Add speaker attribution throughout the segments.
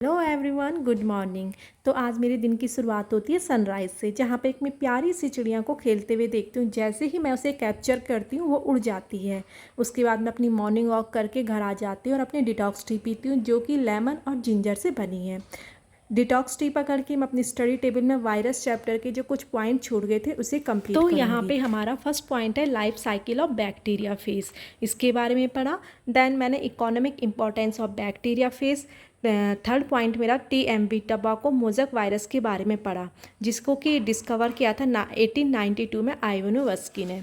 Speaker 1: Hello everyone, good morning. तो आज मेरे दिन की शुरुआत होती है सनराइज़ से, जहाँ पे एक मैं प्यारी सी चिड़िया को खेलते हुए देखती हूँ। जैसे ही मैं उसे कैप्चर करती हूँ वो उड़ जाती है। उसके बाद मैं अपनी मॉर्निंग वॉक करके घर आ जाती हूँ और अपनी डिटॉक्स टी पीती हूँ, जो कि लेमन और जिंजर से बनी है। डिटॉक्स टी पकड़ के मैं अपनी स्टडी टेबल में वायरस चैप्टर के जो कुछ पॉइंट छूट गए थे उसे कंप्लीट करूँगी। तो यहाँ पे हमारा फर्स्ट पॉइंट है life cycle of bacteria phase, इसके बारे में पढ़ा। देन मैंने economic importance of bacteria phase. Third point मेरा TMV टबाको मोज़क वायरस के बारे में पढ़ा, जिसको कि डिस्कवर किया था 1892 में आइवानोवस्की ने।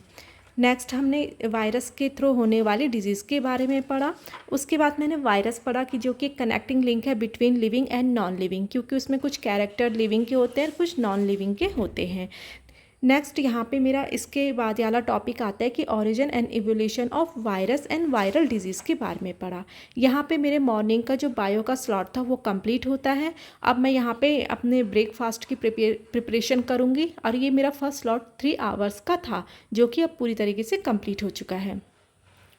Speaker 1: नेक्स्ट हमने वायरस के थ्रू होने वाली डिजीज़ के बारे में पढ़ा। उसके बाद मैंने वायरस पढ़ा कि जो कि कनेक्टिंग लिंक है between living and non living, क्योंकि उसमें कुछ कैरेक्टर लिविंग के होते हैं और कुछ नॉन लिविंग के होते हैं। नेक्स्ट यहाँ पे मेरा इसके बाद वाला टॉपिक आता है कि origin and evolution of virus and viral disease के बारे में पढ़ा। यहाँ पे मेरे मॉर्निंग का जो बायो का स्लॉट था वो कंप्लीट होता है। अब मैं यहाँ पे अपने ब्रेकफास्ट की प्रिपरेशन करूँगी और ये मेरा फर्स्ट स्लॉट 3 आवर्स का था, जो कि अब पूरी तरीके से कंप्लीट हो चुका है।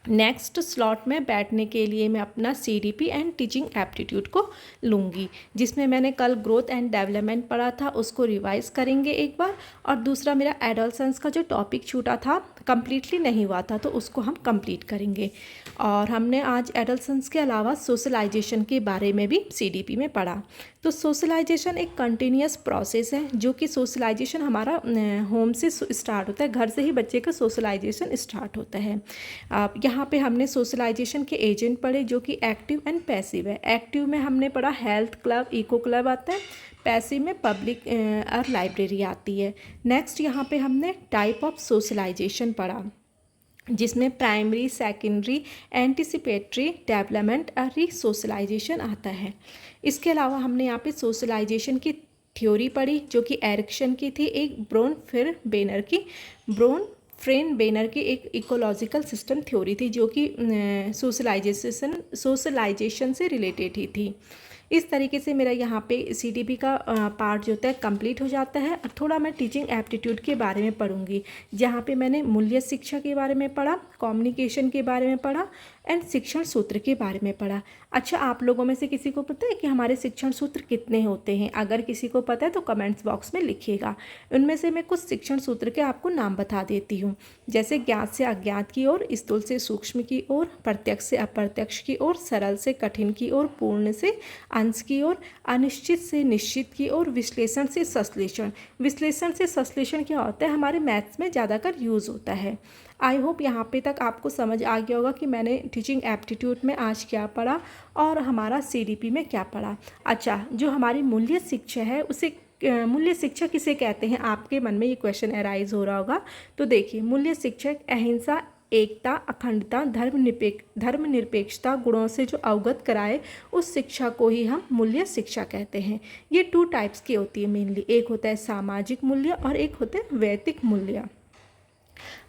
Speaker 1: नेक्स्ट स्लॉट में बैठने के लिए मैं अपना CDP एंड टीचिंग एप्टीट्यूड को लूँगी, जिसमें मैंने कल ग्रोथ एंड डेवलपमेंट पढ़ा था, उसको रिवाइज करेंगे एक बार। और दूसरा मेरा एडोलसेंस का जो टॉपिक छूटा था, कंप्लीटली नहीं हुआ था, तो उसको हम कंप्लीट करेंगे। और हमने आज एडोलसेंस के अलावा सोशलाइजेशन के बारे में भी CDP में पढ़ा। तो सोशलाइजेशन एक कंटिन्यूस प्रोसेस है, जो कि सोशलाइजेशन हमारा होम से स्टार्ट होता है, घर से ही बच्चे का सोशलाइजेशन स्टार्ट होता है। अब यहाँ पे हमने सोशलाइजेशन के एजेंट पढ़े, जो कि एक्टिव एंड पैसिव है। एक्टिव में हमने पढ़ा हेल्थ क्लब, इको क्लब आता है। पैसिव में पब्लिक और लाइब्रेरी आती है। नेक्स्ट यहाँ पे हमने टाइप ऑफ सोशलाइजेशन पढ़ा, जिसमें प्राइमरी, सेकेंडरी, एंटिसिपेटरी, डेवलपमेंट और रीसोशलाइजेशन आता है। इसके अलावा हमने यहाँ पे सोशलाइजेशन की थ्योरी पढ़ी, जो कि एरिक्सन की थी, एक ब्रोन फ्रेन बेनर की एक इकोलॉजिकल सिस्टम थ्योरी थी, जो कि सोशलाइजेशन से रिलेटेड ही थी। इस तरीके से मेरा यहाँ पे CDP का पार्ट जो होता है कंप्लीट हो जाता है। और थोड़ा मैं टीचिंग एप्टीट्यूड के बारे में पढ़ूंगी, जहाँ पे मैंने मूल्य शिक्षा के बारे में पढ़ा, कम्युनिकेशन के बारे में पढ़ा एंड शिक्षण सूत्र के बारे में पढ़ा। अच्छा, आप लोगों में से किसी को पता है कि हमारे शिक्षण सूत्र कितने होते हैं? अगर किसी को पता है तो कमेंट्स बॉक्स में लिखिएगा। उनमें से मैं कुछ शिक्षण सूत्र के आपको नाम बता देती हूँ, जैसे ज्ञात से अज्ञात की ओर, स्थूल से सूक्ष्म की ओर, प्रत्यक्ष से अप्रत्यक्ष की ओर, सरल से कठिन की ओर, पूर्ण से अंश की ओर, अनिश्चित से निश्चित की ओर, विश्लेषण से संश्लेषण। विश्लेषण से संश्लेषण क्या होता है? हमारे मैथ्स में ज़्यादातर यूज़ होता है। आई होप यहाँ पे तक आपको समझ आ गया होगा कि मैंने टीचिंग एप्टीट्यूड में आज क्या पढ़ा और हमारा CDP में क्या पढ़ा। अच्छा, जो हमारी मूल्य शिक्षा है उसे मूल्य शिक्षा किसे कहते हैं? आपके मन में ये क्वेश्चन अराइज हो रहा होगा। तो देखिए, मूल्य शिक्षा अहिंसा, एकता, अखंडता, धर्मनिरपेक्षता गुणों से जो अवगत कराए, उस शिक्षा को ही हम मूल्य शिक्षा कहते हैं। ये 2 टाइप्स की होती है मेनली, एक होता है सामाजिक मूल्य और एक होता है वैयक्तिक मूल्य।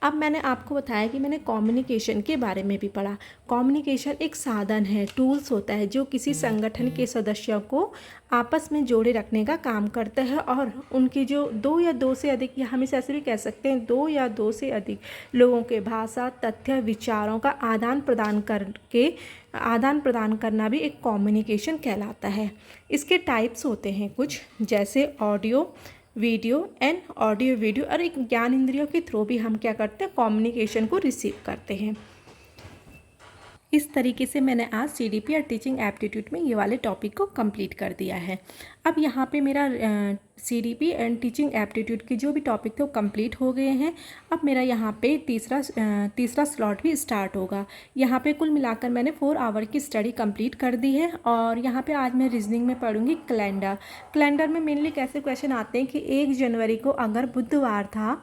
Speaker 1: अब मैंने आपको बताया कि मैंने कम्युनिकेशन के बारे में भी पढ़ा। कम्युनिकेशन एक साधन है, टूल्स होता है, जो किसी संगठन के सदस्यों को आपस में जोड़े रखने का काम करता है। और उनकी जो 2 या 2 से अधिक, या हम इसे ऐसे भी कह सकते हैं 2 या 2 से अधिक लोगों के भाषा, तथ्य, विचारों का आदान प्रदान करना भी एक कम्युनिकेशन कहलाता है। इसके टाइप्स होते हैं कुछ, जैसे ऑडियो वीडियो और एक ज्ञान इंद्रियों के थ्रू भी हम क्या करते हैं? कम्युनिकेशन को रिसीव करते हैं। इस तरीके से मैंने आज CDP और टीचिंग एप्टीट्यूड में ये वाले टॉपिक को कंप्लीट कर दिया है। अब यहाँ पे मेरा CDP एंड टीचिंग एप्टीट्यूड के जो भी टॉपिक थे वो कंप्लीट हो गए हैं। अब मेरा यहाँ पे तीसरा स्लॉट भी स्टार्ट होगा। यहाँ पे कुल मिलाकर मैंने 4 आवर की स्टडी कंप्लीट कर दी है। और यहाँ पे आज मैं रीजनिंग में पढ़ूंगी कैलेंडर में मेनली कैसे क्वेश्चन आते हैं कि 1 जनवरी को अगर बुधवार था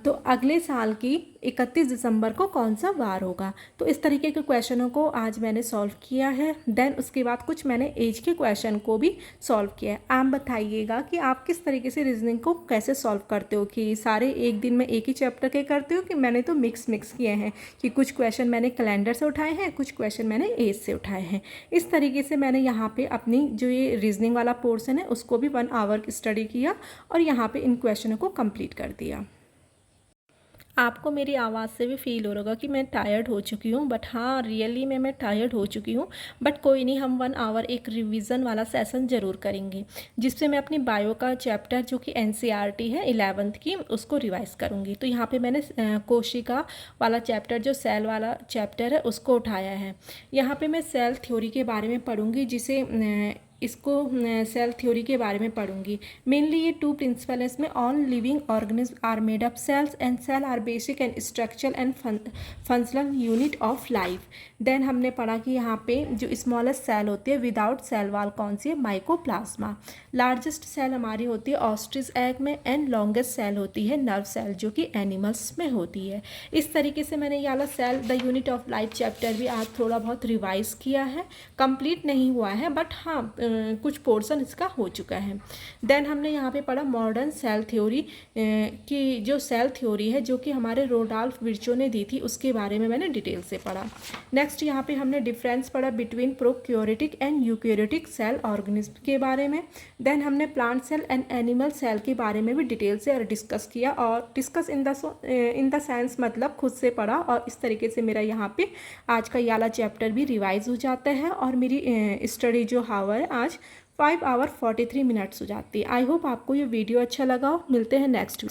Speaker 1: तो अगले साल की 31 दिसंबर को कौन सा वार होगा। तो इस तरीके के क्वेश्चनों को आज मैंने सॉल्व किया है। देन उसके बाद कुछ मैंने एज के क्वेश्चन को भी सॉल्व किया है। आप बताइएगा कि आप किस तरीके से रीजनिंग को कैसे सॉल्व करते हो, कि सारे एक दिन में एक ही चैप्टर के करते हो, कि मैंने तो मिक्स किए हैं, कि कुछ क्वेश्चन मैंने कैलेंडर से उठाए हैं, कुछ क्वेश्चन मैंने एज से उठाए हैं। इस तरीके से मैंने यहाँ पे अपनी जो ये रीजनिंग वाला पोर्सन है उसको भी 1 आवर की स्टडी किया और यहाँ पे इन क्वेश्चनों को कंप्लीट कर दिया। आपको मेरी आवाज़ से भी फ़ील हो रहा होगा कि मैं टायर्ड हो चुकी हूँ, बट हाँ रियली में मैं टायर्ड हो चुकी हूँ। बट कोई नहीं, हम 1 आवर एक रिवीजन वाला सेशन ज़रूर करेंगे, जिससे मैं अपनी बायो का चैप्टर जो कि एनसीईआरटी है 11th की, उसको रिवाइज़ करूँगी। तो यहाँ पे मैंने कोशिका वाला चैप्टर, जो सेल वाला चैप्टर है, उसको उठाया है। यहाँ पे मैं सेल थ्योरी के बारे में पढ़ूँगी, जिसे इसको सेल थ्योरी के बारे में पढ़ूंगी। मेनली ये 2 प्रिंसिपल है इसमें। All living organism are made up cells and cell are basic and structural and functional unit of life. Then हमने पढ़ा कि यहाँ पे जो स्मॉलेस्ट सेल होती है विदाउट सेल वाल कौन सी है, माइकोप्लाज्मा। लार्जेस्ट सेल हमारी होती है ऑस्ट्रिच एग में, एंड लॉन्गेस्ट सेल होती है नर्व सेल, जो कि एनिमल्स में होती है। इस तरीके से मैंने ये वाला cell the unit of life chapter भी आज थोड़ा बहुत रिवाइज किया है। कंप्लीट नहीं हुआ है, बट हाँ कुछ पोर्शन इसका हो चुका है। देन हमने यहाँ पे पढ़ा मॉडर्न सेल थ्योरी की जो सेल थ्योरी है, जो कि हमारे रोडाल्फ विर्चो ने दी थी, उसके बारे में मैंने डिटेल से पढ़ा। नेक्स्ट यहाँ पे हमने डिफरेंस पढ़ा between prokaryotic and eukaryotic cell organism के बारे में। देन हमने plant cell and animal cell के बारे में भी डिटेल से डिस्कस किया, और डिस्कस इन द सेंस मतलब खुद से पढ़ा। और इस तरीके से मेरा यहाँ पे आज का ये वाला चैप्टर भी रिवाइज हो जाता है, और मेरी स्टडी जो हावर है आज 5 आवर 43 मिनट्स हो जाती है। आई होप आपको ये वीडियो अच्छा लगा हो। मिलते हैं नेक्स्ट